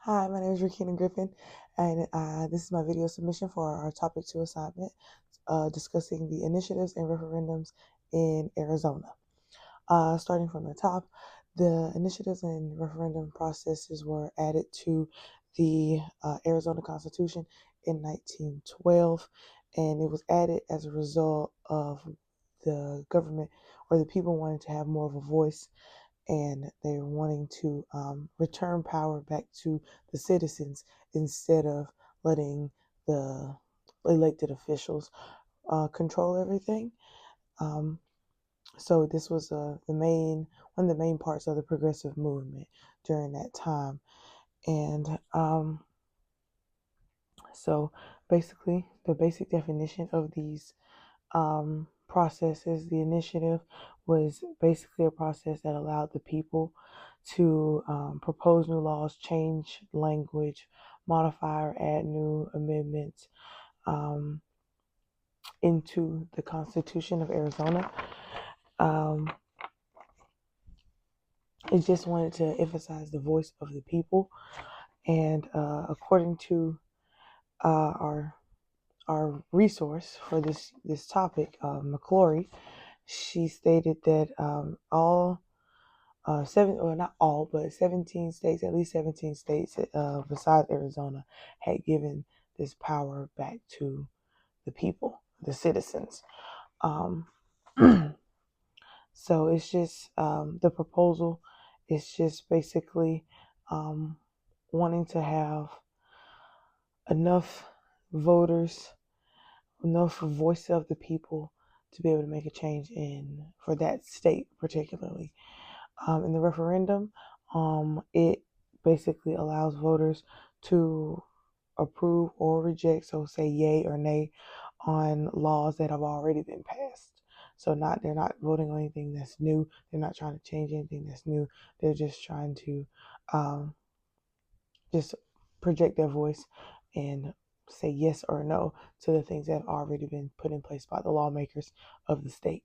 Hi, my name is Rakina Griffin, and this is my video submission for our Topic 2 assignment, discussing the initiatives and referendums in Arizona. Starting from the top, the initiatives and referendum processes were added to the Arizona Constitution in 1912, and it was added as a result of the government or the people wanting to have more of a voice, and they were wanting to return power back to the citizens instead of letting the elected officials control everything. So this was one of the main parts of the progressive movement during that time. And so basically, the basic definition of these processes, the initiative was basically a process that allowed the people to propose new laws, change language, modify or add new amendments into the Constitution of Arizona. It just wanted to emphasize the voice of the people. And according to our resource for this topic, McClory, she stated that all not all, but 17 states, at least 17 states besides Arizona, had given this power back to the people, the citizens. So it's just the proposal is just basically wanting to have enough voters, enough voice of the people to be able to make a change for that state particularly. In the referendum, it basically allows voters to approve or reject, so say yay or nay on laws that have already been passed. So they're not voting on anything that's new. They're not trying to change anything that's new. They're just trying to just project their voice and say yes or no to the things that have already been put in place by the lawmakers of the state.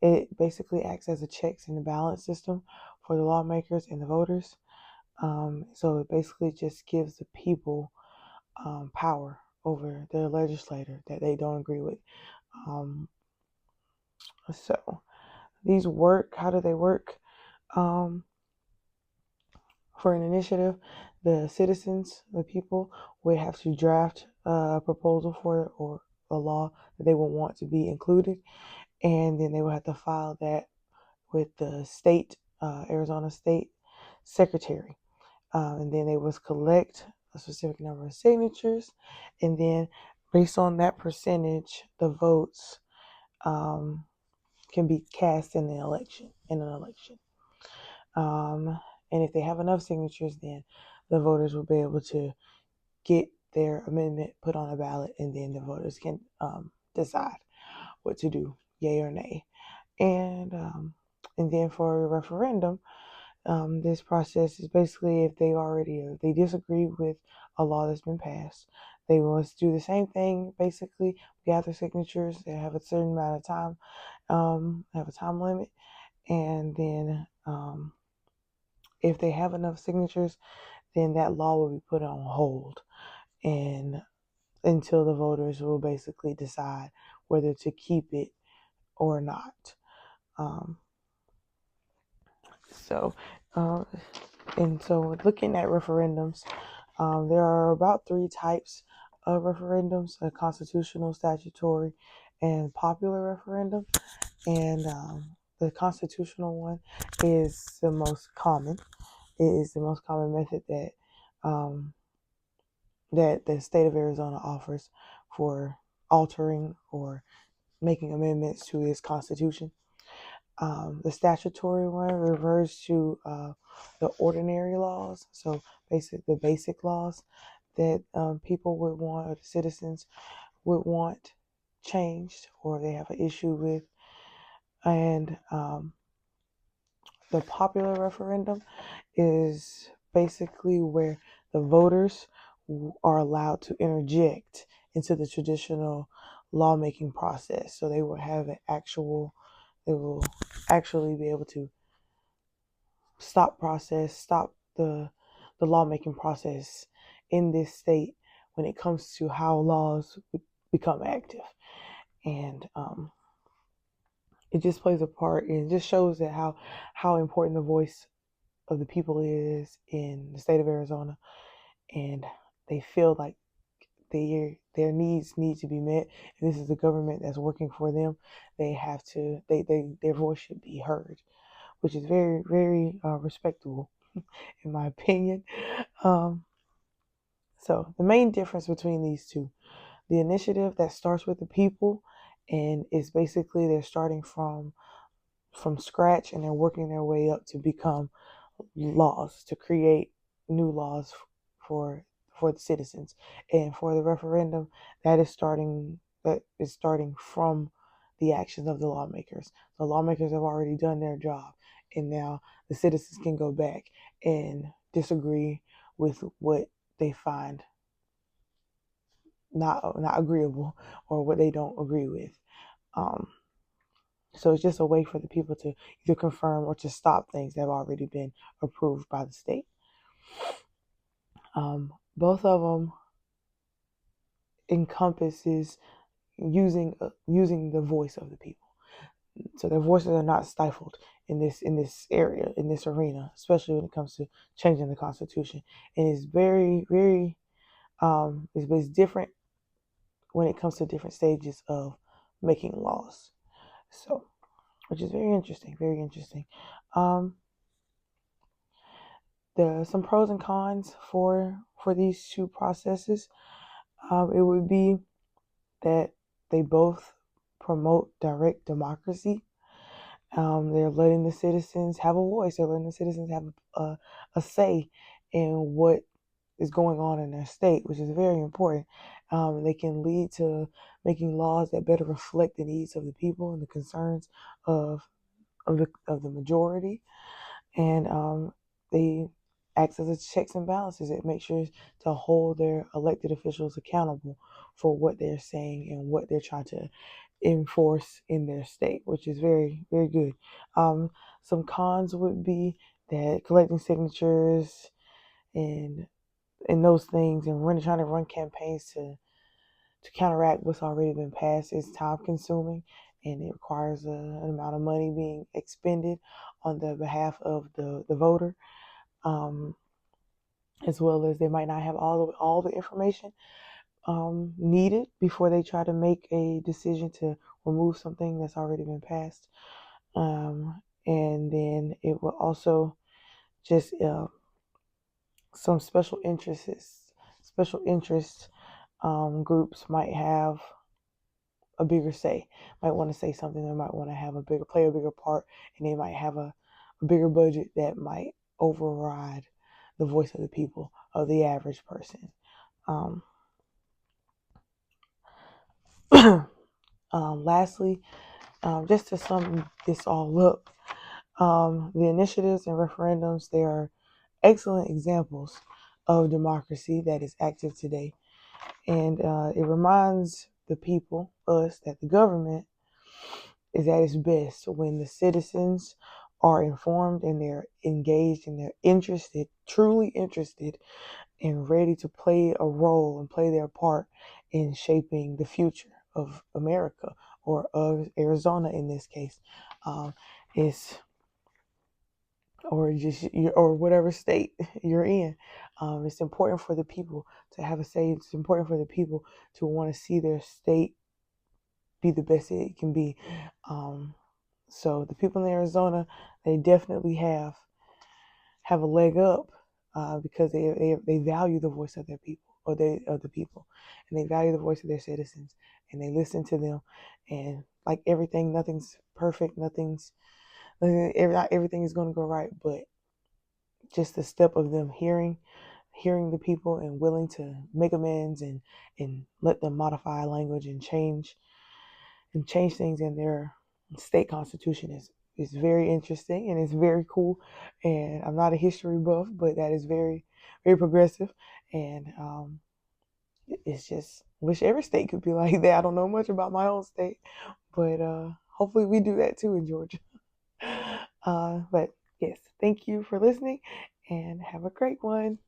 It basically acts as a checks and balance system for the lawmakers and the voters. So it basically just gives the people power over their legislator that they don't agree with. So these work. How do they work? For an initiative, the citizens, the people, would have to draft a proposal for or a law that they would want to be included, and then they would have to file that with the state, Arizona State Secretary. And then they would collect a specific number of signatures, and then based on that percentage, the votes can be cast in an election. And if they have enough signatures, then the voters will be able to get their amendment put on a ballot, and then the voters can decide what to do, yay or nay. And then for a referendum, this process is basically if they disagree with a law that's been passed, they must do the same thing, basically gather signatures. They have a certain amount of time, have a time limit, and then if they have enough signatures, then that law will be put on hold and until the voters will basically decide whether to keep it or not. So looking at referendums, there are about 3 types of referendums: a constitutional, statutory, and popular referendum. And the constitutional one is the most common. It is the most common method that that the state of Arizona offers for altering or making amendments to its constitution. The statutory one refers to the ordinary laws, so the basic laws that people would want, or the citizens would want changed, or they have an issue with. And the popular referendum is basically where the voters are allowed to interject into the traditional lawmaking process. So they will actually be able to stop the the lawmaking process in this state when it comes to how laws become active. And it just plays a part, and it just shows that how important the voice of the people is in the state of Arizona, and they feel like their needs need to be met, and this is the government that's working for them. They have to their voice should be heard, which is very, very respectable in my opinion. um, so the main difference between these two, the initiative that starts with the people and is basically they're starting from scratch, and they're working their way up to become laws, to create new laws for the citizens. And for the referendum, that is starting from the actions of the lawmakers. The lawmakers have already done their job, and now the citizens can go back and disagree with what they find not agreeable, or what they don't agree with. Um, so it's just a way for the people to either confirm or to stop things that have already been approved by the state. Both of them encompasses using the voice of the people, so their voices are not stifled in this area, in this arena, especially when it comes to changing the Constitution. And it's very, very it's different when it comes to different stages of making laws. So, which is very interesting, very interesting. There are some pros and cons for these two processes. It would be that they both promote direct democracy. They're letting the citizens have a voice. They're letting the citizens have a say in what is going on in their state, which is very important. They can lead to making laws that better reflect the needs of the people and the concerns of the majority. And they act as a checks and balances. It makes sure to hold their elected officials accountable for what they're saying and what they're trying to enforce in their state, which is very, very good. Some cons would be that collecting signatures and those things, and trying to run campaigns to counteract what's already been passed is time consuming, and it requires an amount of money being expended on the behalf of the voter, um, as well as they might not have all the information needed before they try to make a decision to remove something that's already been passed. And then it will also just some special interest groups might have a bigger say, might want to say something. They might want to have play a bigger part, and they might have a bigger budget that might override the voice of the people, of the average person. Lastly, just to sum this all up, the initiatives and referendums, they are excellent examples of democracy that is active today. And it reminds the people, us, that the government is at its best when the citizens are informed and they're engaged and they're interested, truly interested, and ready to play a role and play their part in shaping the future of America, or of Arizona in this case. It's or just or whatever state you're in. It's important for the people to have a say. It's important for the people to want to see their state be the best it can be. So the people in Arizona, they definitely have a leg up because they value the voice of their people, or of the people, and they value the voice of their citizens, and they listen to them. And like everything, nothing's perfect. Not everything is going to go right, but just the step of them hearing the people and willing to make amends and let them modify language and change things in their state constitution is very interesting, and it's very cool. And I'm not a history buff, but that is very, very progressive. And it's just wish every state could be like that. I don't know much about my own state, but hopefully we do that too in Georgia. But yes, thank you for listening, and have a great one.